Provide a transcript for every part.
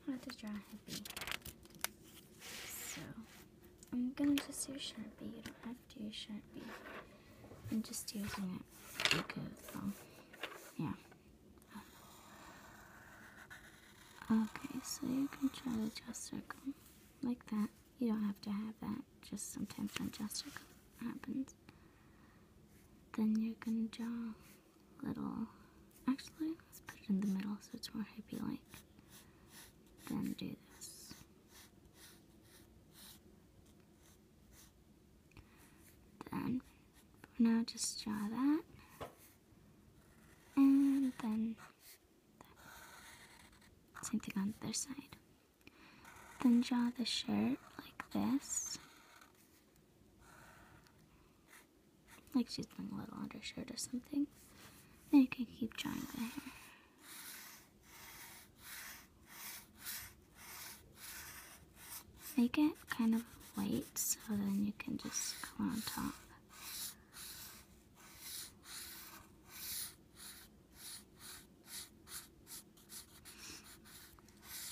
how to draw a hippie. So I'm gonna just use Sharpie. You don't have to use Sharpie. I'm just using it because, yeah. Okay, so you can try to draw a circle like that. You don't have to have that, just sometimes when draw a circle happens. Then you're gonna draw little, actually, let's put it in the middle so it's more hippie-like. Then do this. Then, for now, just draw that. And then that. Same thing on the other side. Then draw the shirt like this. Like she's wearing a little undershirt or something. Then you can keep drawing the hair. Make it kind of white so then you can just color on top.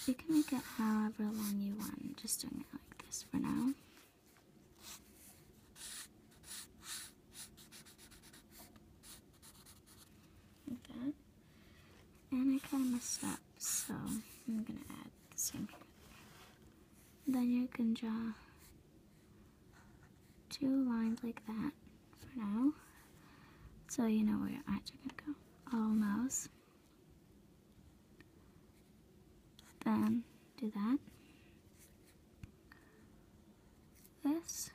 You can make it however long you want. I'm just doing it like this for now. Like that. And I kind of messed up, so I'm gonna add the same here. Then you can draw 2 lines like that for now, so you know where your eyes are gonna go. Almost. Then do that. This.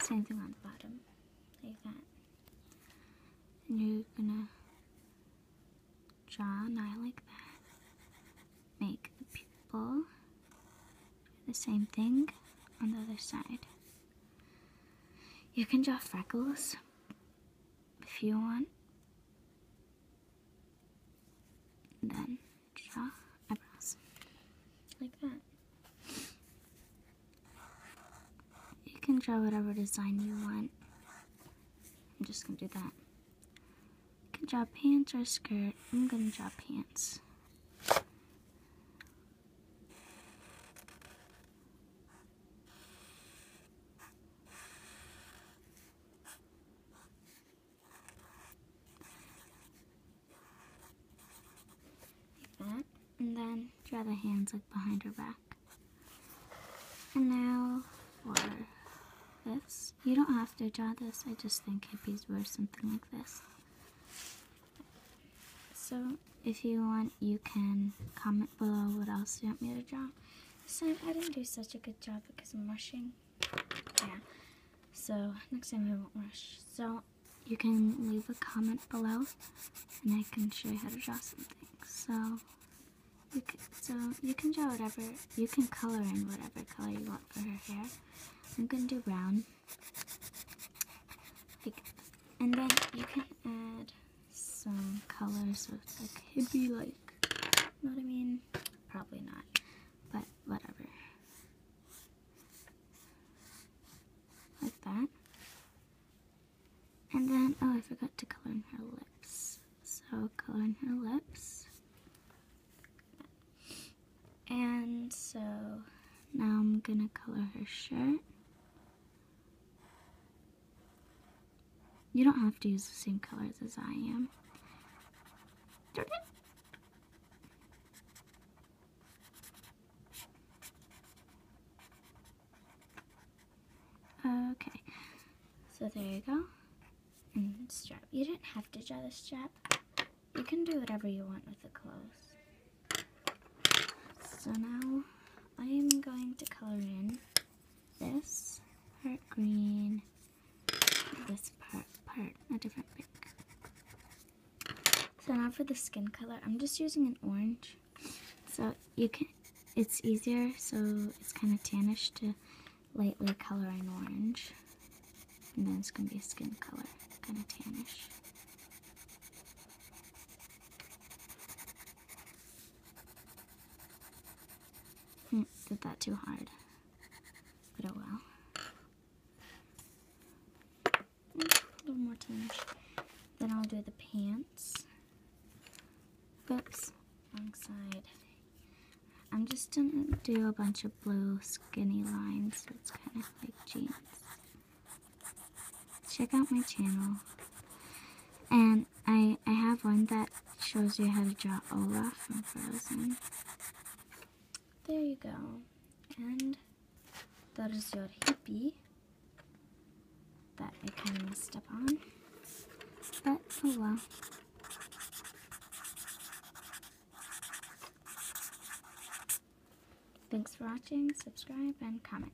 Same thing on the bottom, like that. And you're gonna draw an eye like that. Make the pupil. Do the same thing on the other side. You can draw freckles if you want. And then draw eyebrows like that. You can draw whatever design you want. I'm just gonna do that. You can draw pants or skirt. I'm gonna draw pants. That, and then draw the hands like behind her back. And now for this. You don't have to draw this, I just think hippies wear something like this. So if you want, you can comment below what else you want me to draw. So I didn't do such a good job because I'm rushing. Yeah. So next time I won't rush. So you can leave a comment below and I can show you how to draw something. So you can draw whatever, you can color in whatever color you want for her hair. I'm gonna do brown. And then you can add some colors so it's like hippie-like. You know what I mean? Probably not, but whatever. Like that. And then, oh, I forgot to color in her lips. So color in her lips. And so now I'm gonna color her shirt. You don't have to use the same colors as I am. Okay, so there you go. And strap. You didn't have to draw the strap. You can do whatever you want with the clothes. So now I am going to color in this part green, this part a different pink. So now for the skin color, I'm just using an orange. So you can, it's easier, so it's kind of tannish to lightly color in orange. And then it's going to be a skin color, kind of tannish. Did that too hard, but oh well. A little more tannish. Then I'll do the pants. Oops, wrong side. I'm just gonna do a bunch of blue skinny lines, so it's kind of like jeans. Check out my channel. And I have one that shows you how to draw Olaf from Frozen. There you go. And that is your hippie that I kind of messed up on. But, oh well. Thanks for watching, subscribe, and comment.